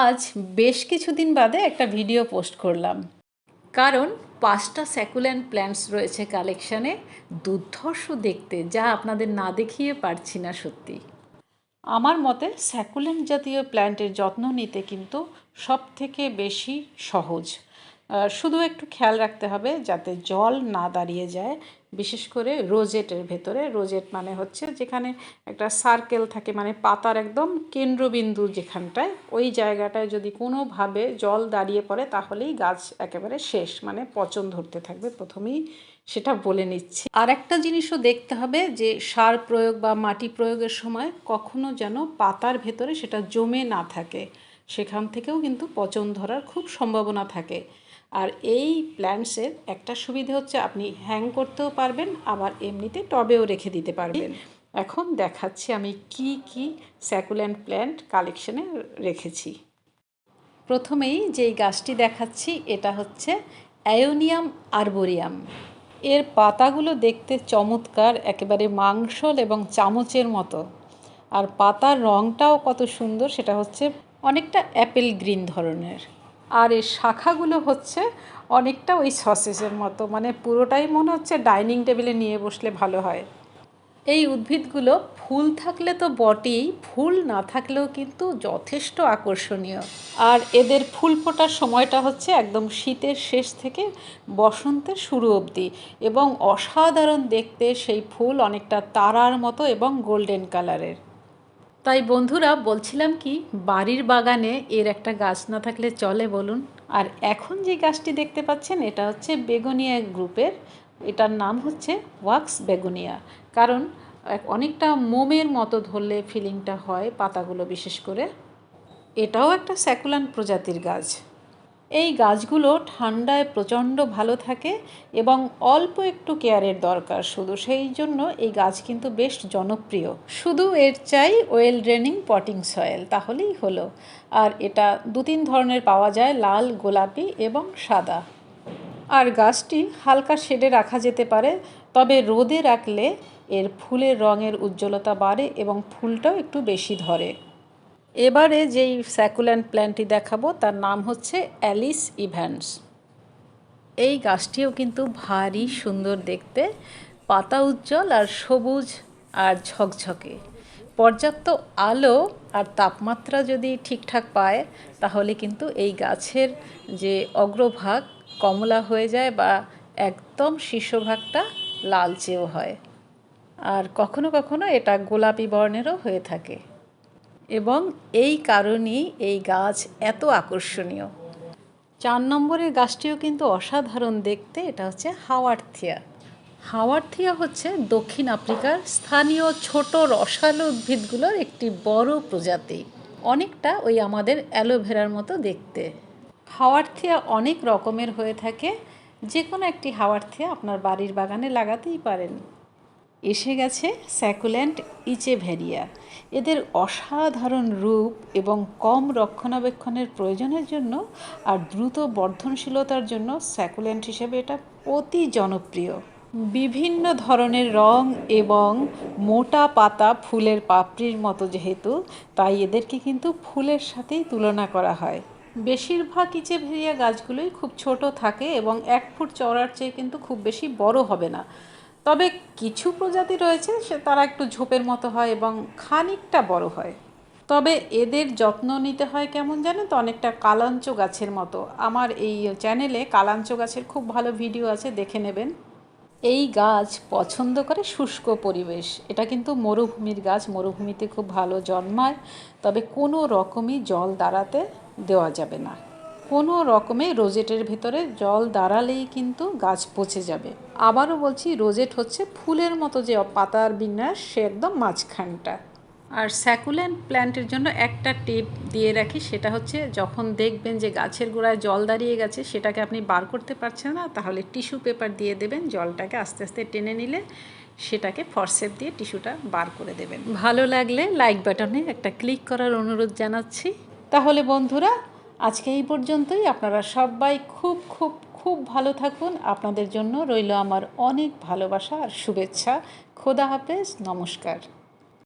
আজ বেশ কিছুদিন বাদে একটা ভিডিও পোস্ট করলাম, কারণ 5টা স্যাকুল্যান্ট প্ল্যান্টস রয়েছে কালেকশানে, দুর্ধর্ষ দেখতে, যা আপনাদের না দেখিয়ে পারছি না। সত্যি আমার মতে স্যাকুল্যান্ট জাতীয় প্ল্যান্টের যত্ন নিতে কিন্তু সব থেকে বেশি সহজ। শুধু একটু খেয়াল রাখতে হবে যাতে জল না দাঁড়িয়ে যায়, বিশেষ করে রোজেটের ভেতরে। রোজেট মানে হচ্ছে যেখানে একটা সার্কেল থাকে, মানে পাতার একদম কেন্দ্রবিন্দু যেখানটায়, ওই জায়গাটায় যদি কোনোভাবে জল দাঁড়িয়ে পড়ে তাহলেই গাছ একেবারে শেষ, মানে পচন ধরতে থাকবে। প্রথমেই সেটা বলে নিচ্ছি। আর একটা জিনিসও দেখতে হবে যে সার প্রয়োগ বা মাটি প্রয়োগের সময় কখনো যেন পাতার ভেতরে সেটা জমে না থাকে, সেখান থেকেও কিন্তু পচন ধরার খুব সম্ভাবনা থাকে। আর এই প্ল্যান্টসের একটা সুবিধা হচ্ছে আপনি হ্যাং করতেও পারবেন, আবার এমনিতে টবেও রেখে দিতে পারবেন। এখন দেখাচ্ছি আমি কি কি স্যাকুল্যান্ট প্ল্যান্ট কালেকশনে রেখেছি। প্রথমেই যেই গাছটি দেখাচ্ছি এটা হচ্ছে অ্যায়োনিয়াম আর্বোরিয়াম। এর পাতাগুলো দেখতে চমৎকার, একেবারে মাংসল এবং চামচের মতো। আর পাতার রঙটাও কত সুন্দর, সেটা হচ্ছে অনেকটা অ্যাপেল গ্রিন ধরনের। আর এর শাখাগুলো হচ্ছে অনেকটা ওই সসেসের মতো, মানে পুরোটাই মনে হচ্ছে ডাইনিং টেবিলে নিয়ে বসলে ভালো হয়। এই উদ্ভিদগুলো ফুল থাকলে তো বটেই, ফুল না থাকলেও কিন্তু যথেষ্ট আকর্ষণীয়। আর এদের ফুল ফোটার সময়টা হচ্ছে একদম শীতের শেষ থেকে বসন্তের শুরু অবধি, এবং অসাধারণ দেখতে সেই ফুল, অনেকটা তারার মতো এবং গোল্ডেন কালারের। তাই বন্ধুরা বলছিলাম কি, বাড়ির বাগানে এর একটা গাছ না থাকলে চলে বলুন। আর এখন যে গাছটি দেখতে পাচ্ছেন এটা হচ্ছে বেগোনিয়া গ্রুপের, এটার নাম হচ্ছে ওয়াক্স বেগোনিয়া। কারণ অনেকটা মোমের মতো ধরলে ফিলিংটা হয় পাতাগুলো, বিশেষ করে। এটাও একটা স্যাকুল্যান্ট প্রজাতির গাছ। এই গাছগুলো ঠান্ডায় প্রচণ্ড ভালো থাকে এবং অল্প একটু কেয়ারের দরকার শুধু, সেই জন্য এই গাছ কিন্তু বেশ জনপ্রিয়। শুধু এর চাই ওয়েল ড্রেনিং পটিং সয়েল, তাহলেই হলো। আর এটা 2-3 ধরনের পাওয়া যায়, লাল, গোলাপি এবং সাদা। আর গাছটি হালকা শেডে রাখা যেতে পারে, তবে রোদে রাখলে এর ফুলের রঙের উজ্জ্বলতা বাড়ে এবং ফুলটাও একটু বেশি ধরে। এবারে যেই স্যাকুল্যান্ট প্ল্যান্টটি দেখাবো তার নাম হচ্ছে অ্যালিস ইভ্যান্স। এই গাছটিও কিন্তু ভারী সুন্দর দেখতে, পাতা উজ্জ্বল আর সবুজ আর ঝকঝকে। পর্যাপ্ত আলো আর তাপমাত্রা যদি ঠিকঠাক পায় তাহলে কিন্তু এই গাছের যে অগ্রভাগ কমলা হয়ে যায় বা একদম শীর্ষভাগটা লালচেও হয়। আর কখনো কখনো এটা গোলাপি বর্ণেরও হয়ে থাকে, এবং এই কারণেই এই গাছ এত আকর্ষণীয়। 4 নম্বরের গাছটিও কিন্তু অসাধারণ দেখতে, এটা হচ্ছে হাওয়ার্থিয়া। হাওয়ার্থিয়া হচ্ছে দক্ষিণ আফ্রিকার স্থানীয় ছোট রসালো উদ্ভিদগুলোর একটি বড় প্রজাতি, অনেকটা ওই আমাদের অ্যালোভেরার মতো দেখতে। হাওয়ার্থিয়া অনেক রকমের হয়ে থাকে, যে কোনো একটি হাওয়ার্থিয়া আপনার বাড়ির বাগানে লাগাতেই পারেন। এসে গেছে স্যাকুল্যান্ট ইচেভেরিয়া। এদের অসাধারণ রূপ এবং কম রক্ষণাবেক্ষণের প্রয়োজনের জন্য আর দ্রুত বর্ধনশীলতার জন্য স্যাকুল্যান্ট হিসেবে এটা অতি জনপ্রিয়। বিভিন্ন ধরনের রং এবং মোটা পাতা ফুলের পাপড়ির মতো যেহেতু, তাই এদেরকে কিন্তু ফুলের সাথেই তুলনা করা হয়। বেশিরভাগ ইচেভেরিয়া গাছগুলোই খুব ছোট থাকে এবং 1 ফুট চওড়ার চেয়ে কিন্তু খুব বেশি বড় হবে না। তবে কিছু প্রজাতি রয়েছে তারা একটু ঝোপের মতো হয় এবং খানিকটা বড় হয়। তবে এদের যত্ন নিতে হয় কেমন জানেন তো, অনেকটা কালাঞ্চ গাছের মতো। আমার এই চ্যানেলে কালাঞ্চ গাছের খুব ভালো ভিডিও আছে, দেখে নেবেন। এই গাছ পছন্দ করে শুষ্ক পরিবেশ। এটা কিন্তু মরুভূমির গাছ, মরুভূমিতে খুব ভালো জন্মায়, তবে কোনো রকমই জল দাঁড়াতে দেওয়া যাবে না। কোনো রকমে রোজেটের ভেতরে জল দাঁড়ালেই কিন্তু গাছ পচে যাবে। আবারও বলছি, রোজেট হচ্ছে ফুলের মতো যে পাতার বিন্যাস, সে একদম মাঝখানটা। আর স্যাকুল্যান্ট প্ল্যান্টের জন্য একটা টিপ দিয়ে রাখি, সেটা হচ্ছে যখন দেখবেন যে গাছের গোড়ায় জল দাঁড়িয়ে গেছে, সেটাকে আপনি বার করতে পারছেন না, তাহলে টিস্যু পেপার দিয়ে দেবেন, জলটাকে আস্তে আস্তে টেনে নিলে সেটাকে ফরসেপ দিয়ে টিস্যুটা বার করে দেবেন। ভালো লাগলে লাইক বাটনে একটা ক্লিক করার অনুরোধ জানাচ্ছি। তাহলে বন্ধুরা আজকে এই পর্যন্তই। আপনারা সবাই খুব খুব খুব ভালো থাকুন। আপনাদের জন্য রইল আমার অনেক ভালোবাসা আর শুভেচ্ছা। খোদা হাফেজ, নমস্কার।